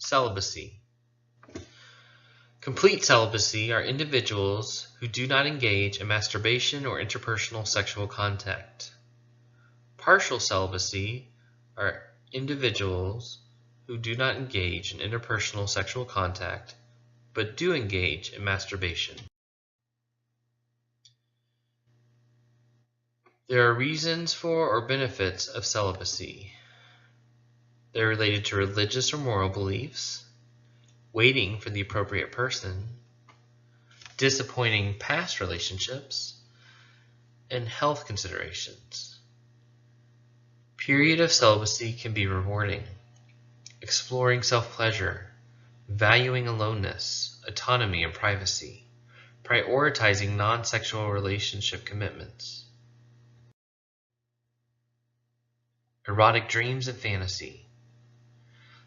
Celibacy. Complete celibacy are individuals who do not engage in masturbation or interpersonal sexual contact. Partial celibacy are individuals who do not engage in interpersonal sexual contact but do engage in masturbation. There are reasons for or benefits of celibacy. They're related to religious or moral beliefs, waiting for the appropriate person, disappointing past relationships, and health considerations. Period of celibacy can be rewarding, exploring self-pleasure, valuing aloneness, autonomy, and privacy, prioritizing non-sexual relationship commitments. Erotic dreams and fantasy.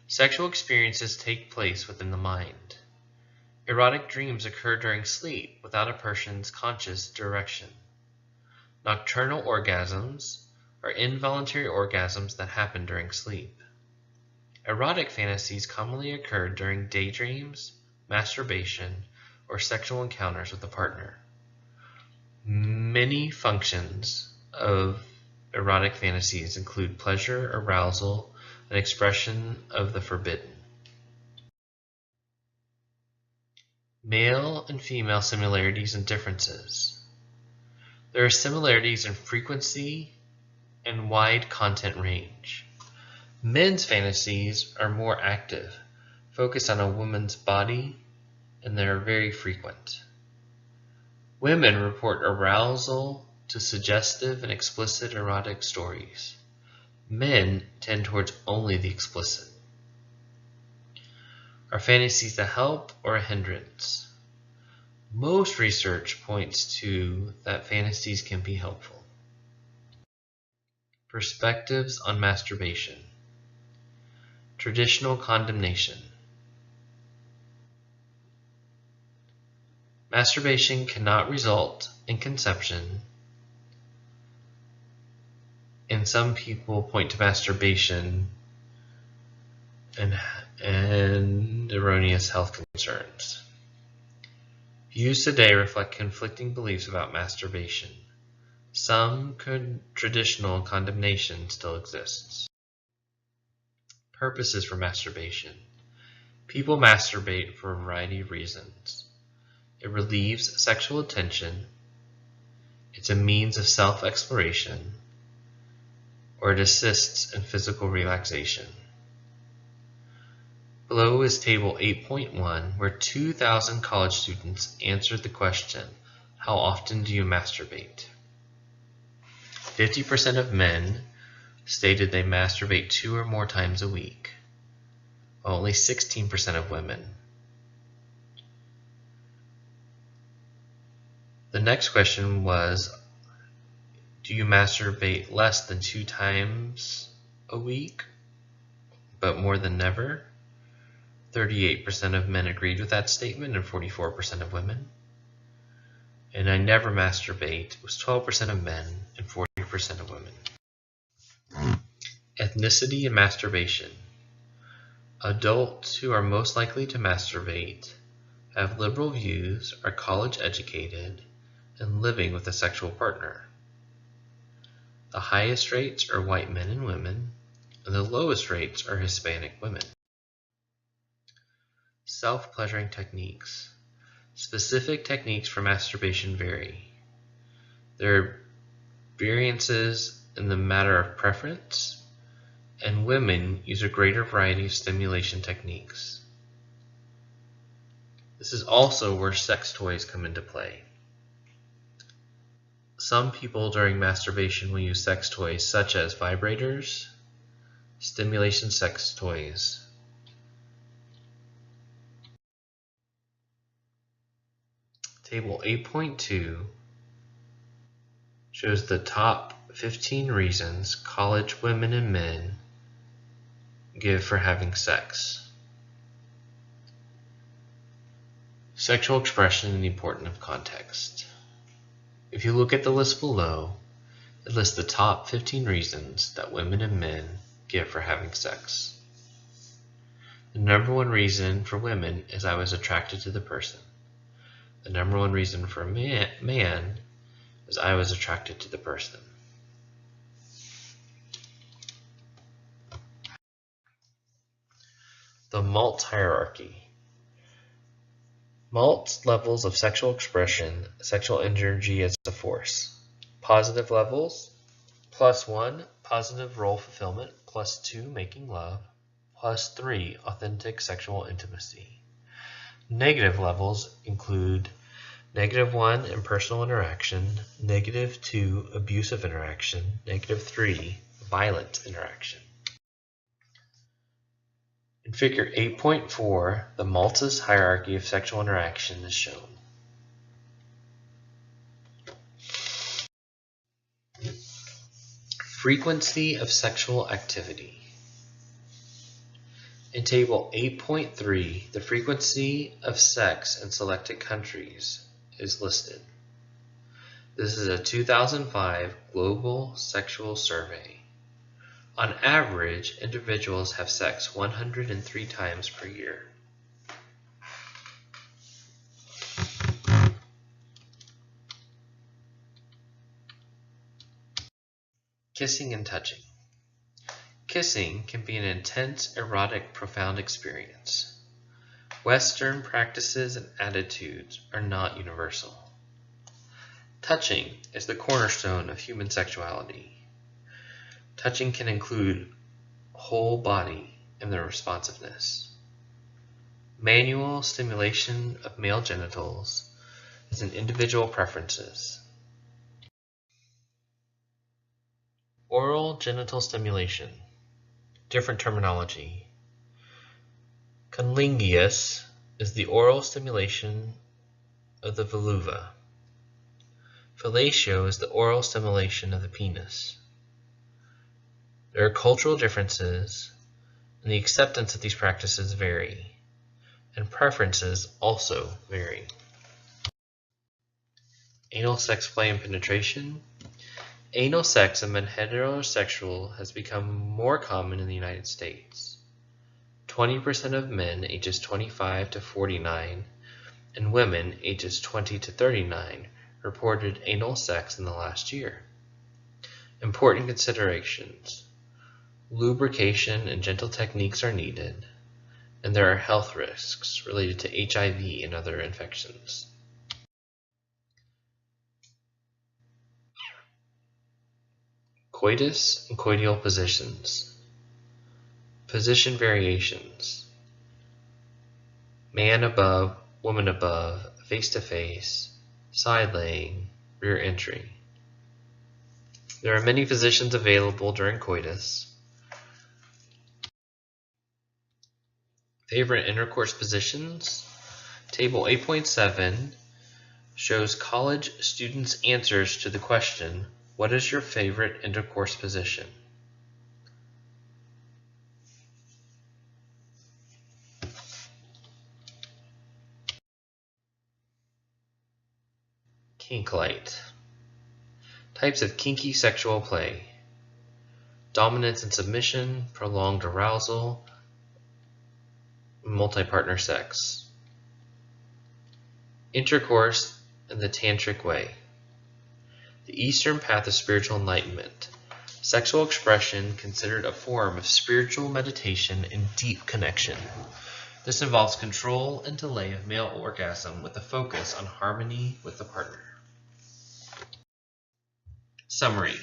Sexual experiences take place within the mind. Erotic dreams occur during sleep without a person's conscious direction. Nocturnal orgasms are involuntary orgasms that happen during sleep. Erotic fantasies commonly occur during daydreams, masturbation, or sexual encounters with a partner. Many functions of erotic fantasies include pleasure, arousal, and expression of the forbidden. Male and female similarities and differences. There are similarities in frequency and wide content range. Men's fantasies are more active, focused on a woman's body, and they are very frequent. Women report arousal to suggestive and explicit erotic stories. Men tend towards only the explicit. Are fantasies a help or a hindrance? Most research points to that fantasies can be helpful. Perspectives on masturbation. Traditional condemnation. Masturbation cannot result in conception, and some people point to masturbation and erroneous health concerns. Views today reflect conflicting beliefs about masturbation. Some traditional condemnation still exists. Purposes for masturbation. People masturbate for a variety of reasons. It relieves sexual tension. It's a means of self-exploration, or it assists in physical relaxation. Below is Table 8.1, where 2,000 college students answered the question, how often do you masturbate? 50% of men stated they masturbate 2 or more times a week, while only 16% of women. The next question was, do you masturbate less than 2 times a week, but more than never? 38% of men agreed with that statement and 44% of women. And I never masturbate was 12% of men and 40% of women. Ethnicity and masturbation. Adults who are most likely to masturbate have liberal views, are college educated, and living with a sexual partner. The highest rates are white men and women, and the lowest rates are Hispanic women. Self-pleasuring techniques. Specific techniques for masturbation vary. There are variances in the matter of preference, and women use a greater variety of stimulation techniques. This is also where sex toys come into play. Some people during masturbation will use sex toys such as vibrators, stimulation sex toys. Table 8.2 shows the top 15 reasons college women and men give for having sex. Sexual expression and the importance of context. If you look at the list below, it lists the top 15 reasons that women and men give for having sex. The number one reason for women is I was attracted to the person. The number one reason for man is I was attracted to the person. The Maltz hierarchy. Maltz levels of sexual expression, sexual energy as a force. Positive levels: +1, positive role fulfillment; +2, making love; +3, authentic sexual intimacy. Negative levels include -1, impersonal interaction; -2, abusive interaction; -3, violent interaction. In Figure 8.4, the Maltz hierarchy of sexual interaction is shown. Frequency of sexual activity. In Table 8.3, the frequency of sex in selected countries is listed. This is a 2005 global sexual survey. On average, individuals have sex 103 times per year. Kissing and touching. Kissing can be an intense, erotic, profound experience. Western practices and attitudes are not universal. Touching is the cornerstone of human sexuality. Touching can include whole body and their responsiveness. Manual stimulation of male genitals is an individual preferences. Oral genital stimulation. Different terminology. Cunnilingus is the oral stimulation of the vulva. Fellatio is the oral stimulation of the penis. There are cultural differences, and the acceptance of these practices vary, and preferences also vary. Anal sex play and penetration. Anal sex among heterosexual has become more common in the United States. 20% of men ages 25 to 49 and women ages 20 to 39 reported anal sex in the last year. Important considerations: lubrication and gentle techniques are needed, and there are health risks related to HIV and other infections. Coitus and coital positions. Position variations: man above, woman above, face to face, side laying, rear entry. There are many positions available during coitus. Favorite intercourse positions. Table 8.7 shows college students' answers to the question, what is your favorite intercourse position? Kink light. Types of kinky sexual play: dominance and submission, prolonged arousal, multi-partner sex. Intercourse in the tantric way. The Eastern path of spiritual enlightenment. Sexual expression considered a form of spiritual meditation and deep connection. This involves control and delay of male orgasm with a focus on harmony with the partner. Summary.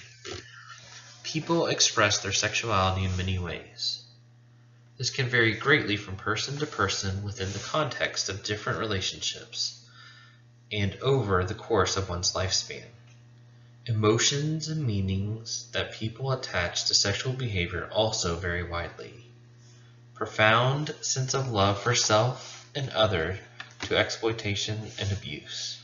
People express their sexuality in many ways. This can vary greatly from person to person within the context of different relationships and over the course of one's lifespan. Emotions and meanings that people attach to sexual behavior also vary widely. Profound sense of love for self and other to exploitation and abuse.